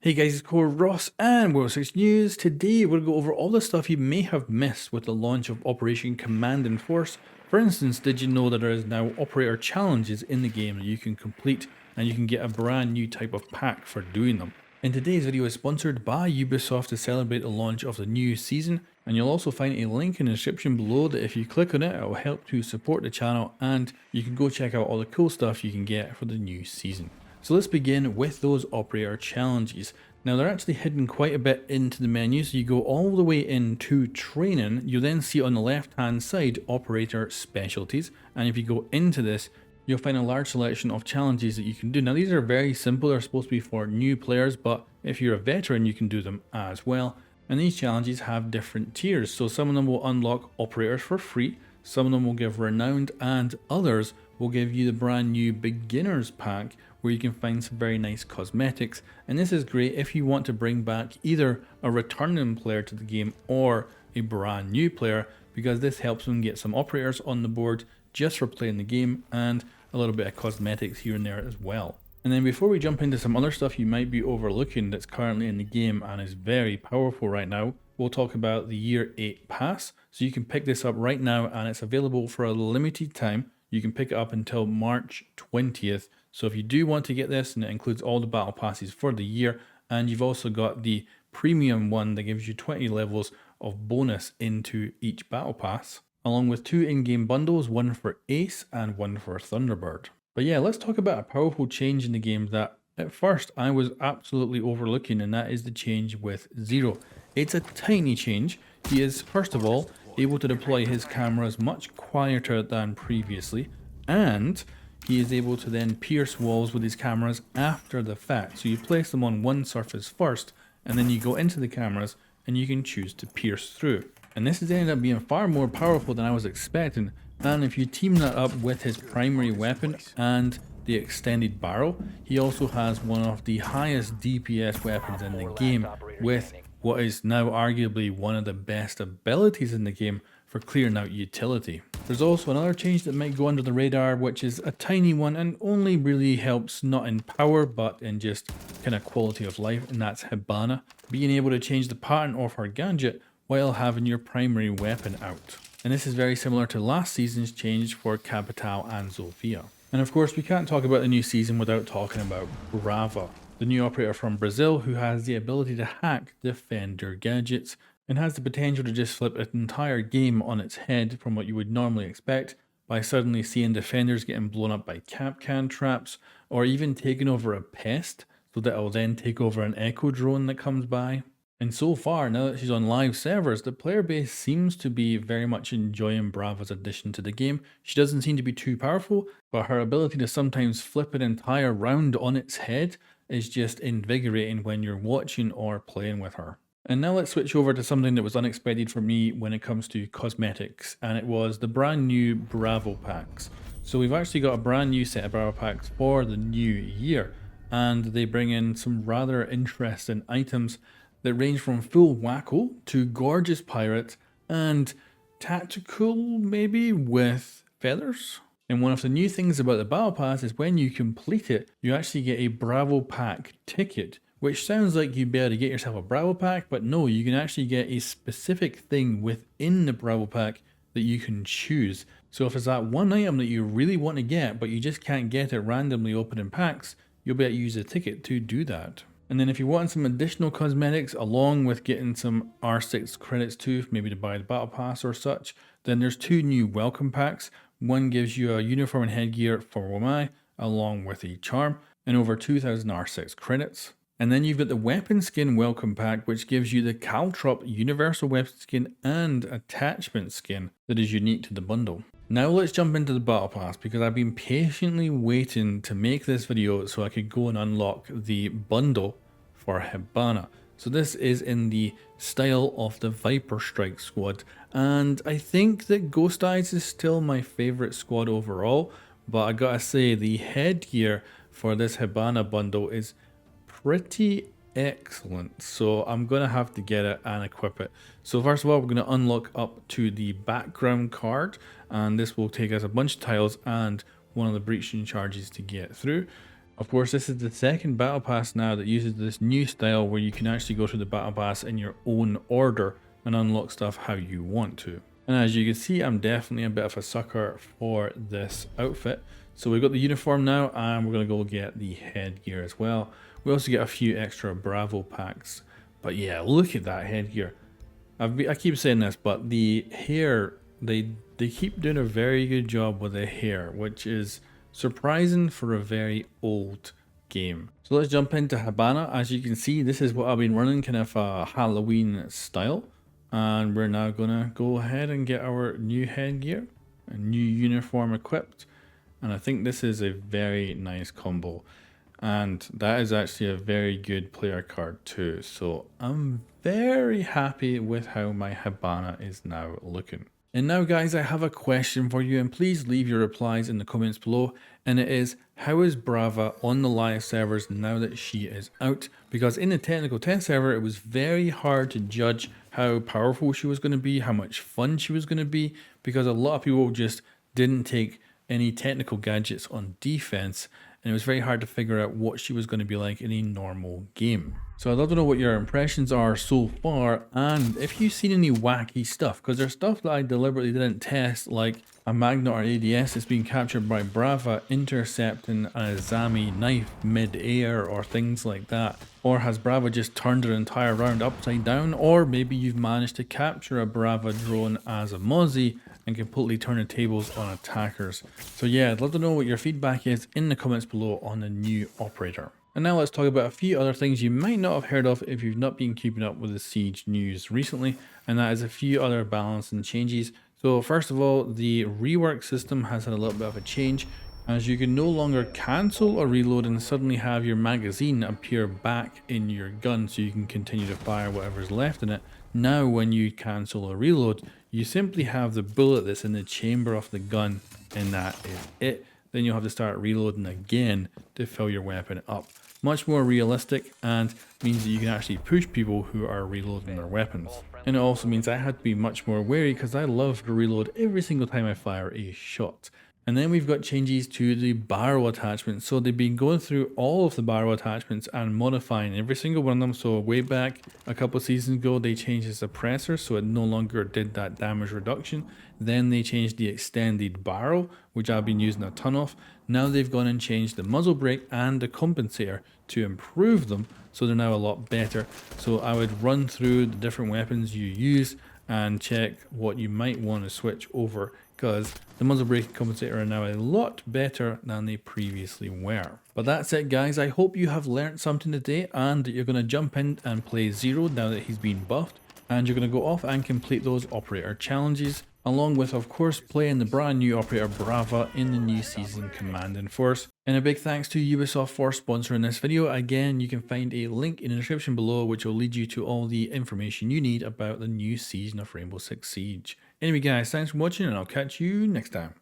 Hey guys, it's Core Ross and World 6 News. Today we're going to go over all the stuff you may have missed with the launch of Operation Command and Force. For instance, did you know that there is now operator challenges in the game that you can complete and you can get a brand new type of pack for doing them? And today's video is sponsored by Ubisoft to celebrate the launch of the new season, and you'll also find a link in the description below that if you click on it, it will help to support the channel and you can go check out all the cool stuff you can get for the new season. So let's begin with those operator challenges. Now they're actually hidden quite a bit into the menu, so you go all the way into training, you then see on the left hand side operator specialties, and if you go into this, you'll find a large selection of challenges that you can do. Now these are very simple, they're supposed to be for new players, but if you're a veteran you can do them as well. And these challenges have different tiers, so some of them will unlock operators for free, some of them will give renowned, and others will give you the brand new beginners pack where you can find some very nice cosmetics. And this is great if you want to bring back either a returning player to the game or a brand new player, because this helps them get some operators on the board just for playing the game and a little bit of cosmetics here and there as well. And then before we jump into some other stuff you might be overlooking that's currently in the game and is very powerful right now, we'll talk about the Year 8 Pass. So you can pick this up right now and it's available for a limited time. You can pick it up until March 20th. So if you do want to get this, and it includes all the battle passes for the year, and you've also got the premium one that gives you 20 levels of bonus into each battle pass, along with 2 in-game bundles, one for Ace and one for Thunderbird. But yeah, let's talk about a powerful change in the game that at first I was absolutely overlooking, and that is the change with Zero. It's a tiny change. He is, first of all, able to deploy his cameras much quieter than previously, and he is able to then pierce walls with his cameras after the fact. So you place them on one surface first, and then you go into the cameras and you can choose to pierce through. And this has ended up being far more powerful than I was expecting. And if you team that up with his primary weapon and the extended barrel, he also has one of the highest DPS weapons in the game, with what is now arguably one of the best abilities in the game for clearing out utility. There's also another change that might go under the radar, which is a tiny one and only really helps not in power but in just kind of quality of life, and that's Hibana being able to change the pattern of her gadget while having your primary weapon out. And this is very similar to last season's change for Capital and Zofia. And of course we can't talk about the new season without talking about Brava, the new operator from Brazil who has the ability to hack defender gadgets and has the potential to just flip an entire game on its head from what you would normally expect by suddenly seeing defenders getting blown up by Kapkan traps, or even taking over a pest so that it will then take over an echo drone that comes by. And so far, now that she's on live servers, the player base seems to be very much enjoying Brava's addition to the game. She doesn't seem to be too powerful, but her ability to sometimes flip an entire round on its head is just invigorating when you're watching or playing with her. And now let's switch over to something that was unexpected for me when it comes to cosmetics, and it was the brand new Bravo packs. So we've actually got a brand new set of Bravo packs for the new year, and they bring in some rather interesting items that range from full wacko to gorgeous pirate and tactical, maybe with feathers. And one of the new things about the battle pass is when you complete it, you actually get a Bravo pack ticket, which sounds like you'd be able to get yourself a Bravo pack, but no, you can actually get a specific thing within the Bravo pack that you can choose. So if it's that one item that you really want to get, but you just can't get it randomly opening packs, you'll be able to use a ticket to do that. And then if you want some additional cosmetics along with getting some R6 credits too, maybe to buy the battle pass or such, then there's 2 new welcome packs. One gives you a uniform and headgear for Wamai along with a charm and over 2,000 R6 credits. And then you've got the weapon skin welcome pack, which gives you the Caltrop universal weapon skin and attachment skin that is unique to the bundle. Now let's jump into the battle pass, because I've been patiently waiting to make this video so I could go and unlock the bundle for Hibana. So this is in the style of the Viper Strike squad, and I think that Ghost Eyes is still my favorite squad overall, but I gotta say the headgear for this Hibana bundle is pretty excellent, so I'm gonna have to get it and equip it. So first of all, we're gonna unlock up to the background card, and this will take us a bunch of tiles and one of the breaching charges to get through. Of course, this is the second battle pass now that uses this new style where you can actually go through the battle pass in your own order and unlock stuff how you want to. And as you can see, I'm definitely a bit of a sucker for this outfit. So we've got the uniform now, and we're going to go get the headgear as well. We also get a few extra Bravo packs. But yeah, look at that headgear. I keep saying this, but the hair, they keep doing a very good job with the hair, which is surprising for a very old game. So let's jump into Habana. As you can see, this is what I've been running, kind of a Halloween style. And we're now gonna go ahead and get our new headgear, a new uniform equipped. And I think this is a very nice combo. And that is actually a very good player card too. So I'm very happy with how my Habana is now looking. And now guys, I have a question for you, and please leave your replies in the comments below. And it is, how is Brava on the live servers now that she is out? Because in the technical test server, it was very hard to judge how powerful she was going to be, how much fun she was going to be, because a lot of people just didn't take any technical gadgets on defense, and it was very hard to figure out what she was going to be like in a normal game. So I'd love to know what your impressions are so far, and if you've seen any wacky stuff, because there's stuff that I deliberately didn't test, like a Magnet or ADS that's being captured by Brava intercepting a Zami knife mid-air or things like that. Or has Brava just turned her entire round upside down, or maybe you've managed to capture a Brava drone as a Mozzie and completely turn the tables on attackers. So yeah, I'd love to know what your feedback is in the comments below on the new operator. And now let's talk about a few other things you might not have heard of if you've not been keeping up with the Siege news recently, and that is a few other balance and changes. So first of all, the rework system has had a little bit of a change, as you can no longer cancel a reload and suddenly have your magazine appear back in your gun so you can continue to fire whatever's left in it. Now when you cancel a reload, you simply have the bullet that's in the chamber of the gun, and that is it. Then you'll have to start reloading again to fill your weapon up. Much more realistic, and means that you can actually push people who are reloading their weapons. And it also means I had to be much more wary because I love to reload every single time I fire a shot. And then we've got changes to the barrel attachments. So they've been going through all of the barrel attachments and modifying every single one of them. So way back a couple of seasons ago, they changed the suppressor so it no longer did that damage reduction. Then they changed the extended barrel, which I've been using a ton of. Now they've gone and changed the muzzle brake and the compensator to improve them, so they're now a lot better. So I would run through the different weapons you use and check what you might want to switch over, because the muzzle brake and compensator are now a lot better than they previously were. But that's it guys, I hope you have learned something today and that you're going to jump in and play Zero now that he's been buffed, and you're going to go off and complete those operator challenges, along with of course playing the brand new operator Brava in the new season Command and Force. And a big thanks to Ubisoft for sponsoring this video. Again, you can find a link in the description below which will lead you to all the information you need about the new season of Rainbow Six Siege. Anyway guys, thanks for watching and I'll catch you next time.